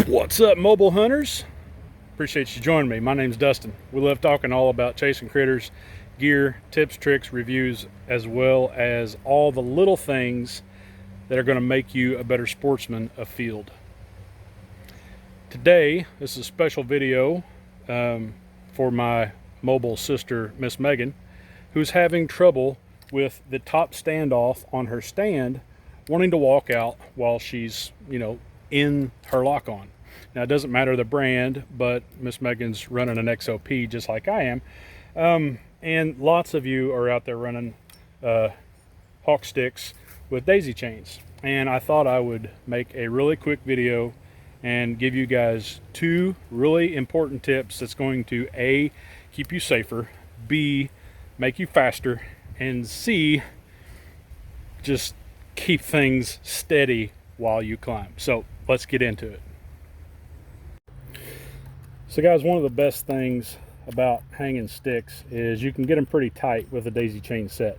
What's up, mobile hunters? Appreciate you joining me. My name's Dustin. We love talking all about chasing critters, gear, tips, tricks, reviews, as well as all the little things that are going to make you a better sportsman afield. Today, this is a special video for my mobile sister, Miss Megan, who's having trouble with the top standoff on her stand, wanting to walk out while she's, in her lock-on. Now, it doesn't matter the brand, but Miss Megan's running an XOP just like I am. And lots of you are out there running hawk sticks with daisy chains. And I thought I would make a really quick video and give you guys two really important tips that's going to A, keep you safer, B, make you faster, and C, just keep things steady while you climb. So let's get into it. So guys, one of the best things about hanging sticks is you can get them pretty tight with a daisy chain set.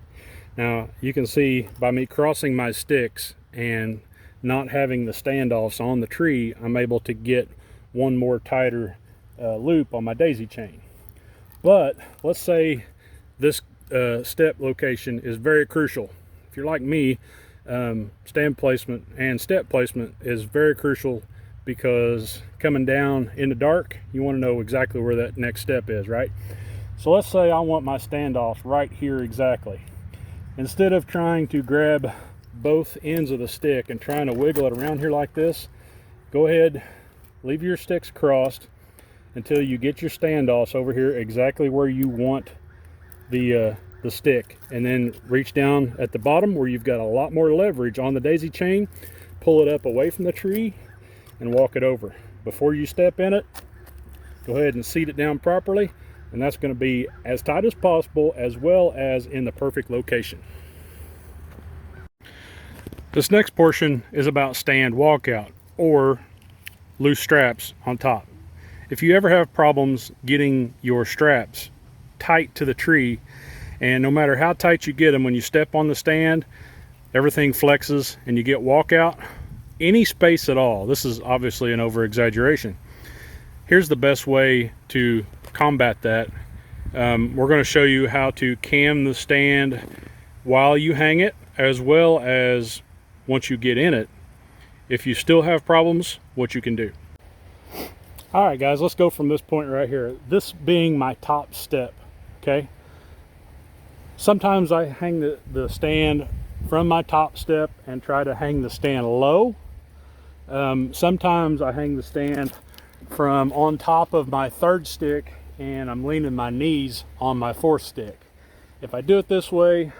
Now you can see by me crossing my sticks and not having the standoffs on the tree, I'm able to get one more tighter loop on my daisy chain. But let's say this step location is very crucial. If you're like me, stand placement and step placement is very crucial, because coming down in the dark, you want to know exactly where that next step is, right? So let's say I want my standoff right here exactly. Instead of trying to grab both ends of the stick and trying to wiggle it around here like this, go ahead, leave your sticks crossed until you get your standoffs over here exactly where you want the stick, and then reach down at the bottom where you've got a lot more leverage on the daisy chain, pull it up away from the tree and walk it over. Before you step in it, go ahead and seat it down properly, and that's going to be as tight as possible as well as in the perfect location. This next portion is about stand walkout or loose straps on top. If you ever have problems getting your straps tight to the tree, and no matter how tight you get them, when you step on the stand, everything flexes and you get walkout, any space at all, this is obviously an over exaggeration. Here's the best way to combat that. We're going to show you how to cam the stand while you hang it, as well as once you get in it. If you still have problems, what you can do. All right guys, let's go from this point right here, this being my top step. Okay, sometimes I hang the stand from my top step and try to hang the stand low. Sometimes I hang the stand from on top of my third stick and I'm leaning my knees on my fourth stick. If I do it this way,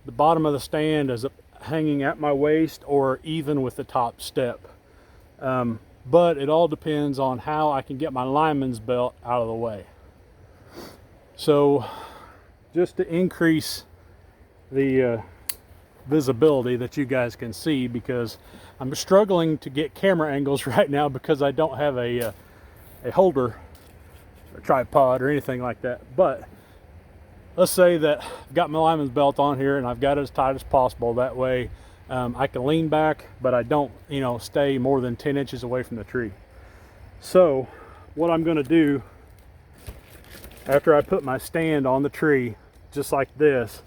the bottom of the stand is hanging at my waist or even with the top step. But it all depends on how I can get my lineman's belt out of the way. So just to increase the visibility that you guys can see, because I'm struggling to get camera angles right now because I don't have a holder, a tripod or anything like that. But let's say that I've got my lineman's belt on here and I've got it as tight as possible. That way I can lean back, but I don't stay more than 10 inches away from the tree. So what I'm going to do after I put my stand on the tree, just like this,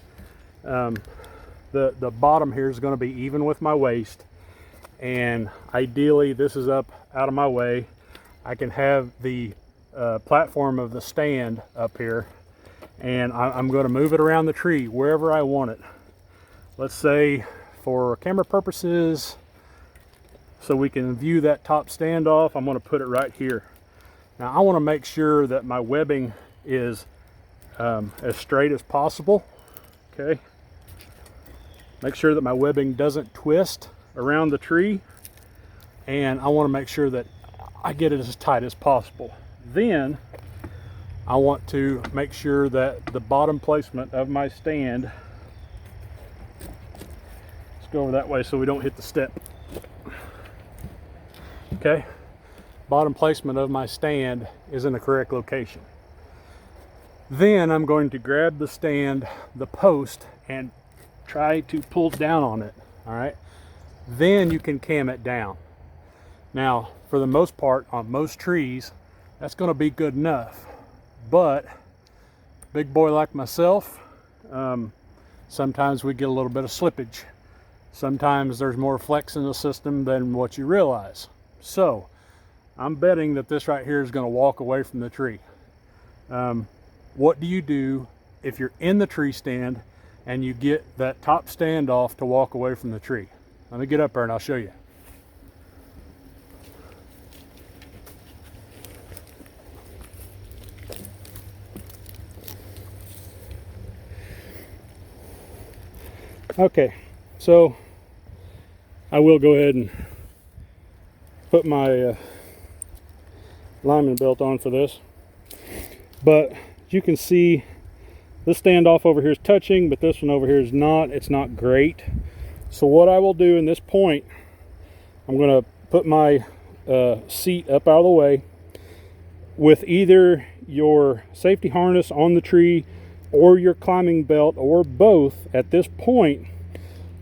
the bottom here is going to be even with my waist, and ideally this is up out of my way. I can have the platform of the stand up here, and I'm going to move it around the tree wherever I want it. Let's say for camera purposes, so we can view that top standoff, I'm going to put it right here. Now I want to make sure that my webbing is as straight as possible. Okay, make sure that my webbing doesn't twist around the tree, and I want to make sure that I get it as tight as possible. Then I want to make sure that the bottom placement of my stand, let's go over that way so we don't hit the step. Okay, bottom placement of my stand is in the correct location. Then I'm going to grab the stand, the post, and try to pull down on it. All right, then you can cam it down. Now, for the most part, on most trees, that's going to be good enough. But big boy like myself, sometimes we get a little bit of slippage. Sometimes there's more flex in the system than what you realize. So I'm betting that this right here is going to walk away from the tree. What do you do if you're in the tree stand and you get that top stand off to walk away from the tree? Let me get up there and I'll show you. Okay, so I will go ahead and put my lineman belt on for this. But you can see this standoff over here is touching, but this one over here is not. It's not great. So what I will do in this point, I'm going to put my seat up out of the way with either your safety harness on the tree or your climbing belt or both. At this point,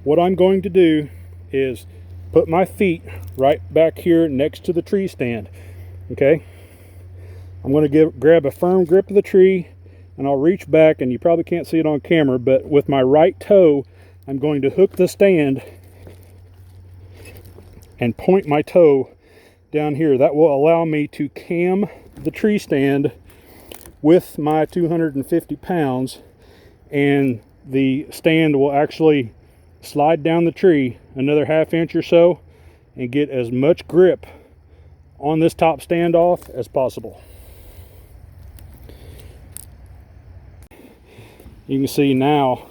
what I'm going to do is put my feet right back here next to the tree stand. Okay, I'm going to grab a firm grip of the tree, and I'll reach back, and you probably can't see it on camera, but with my right toe I'm going to hook the stand and point my toe down here. That will allow me to cam the tree stand with my 250 pounds, and the stand will actually slide down the tree another ½ inch or so and get as much grip on this top standoff as possible. You can see now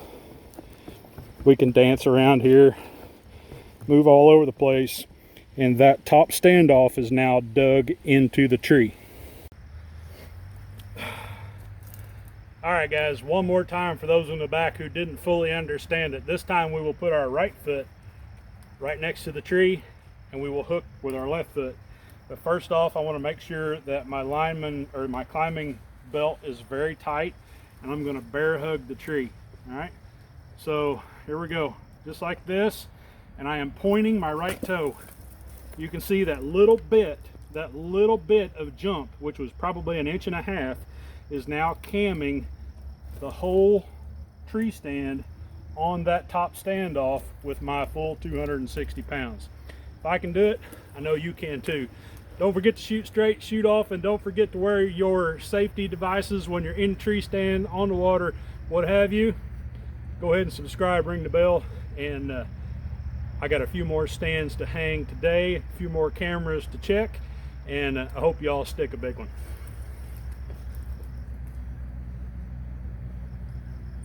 we can dance around here, move all over the place, and that top standoff is now dug into the tree. Alright guys, one more time for those in the back who didn't fully understand it. This time we will put our right foot right next to the tree and we will hook with our left foot. But first off, I want to make sure that my lineman or my climbing belt is very tight, and I'm going to bear hug the tree. Alright, so here we go, just like this, and I am pointing my right toe. You can see that little bit of jump, which was probably 1.5 inches, is now camming the whole tree stand on that top standoff with my full 260 pounds. If I can do it, I know you can too. Don't forget to shoot straight, shoot off, and don't forget to wear your safety devices when you're in tree stand, on the water, what have you. Go ahead and subscribe, ring the bell, and I got a few more stands to hang today, a few more cameras to check, and I hope you all stick a big one.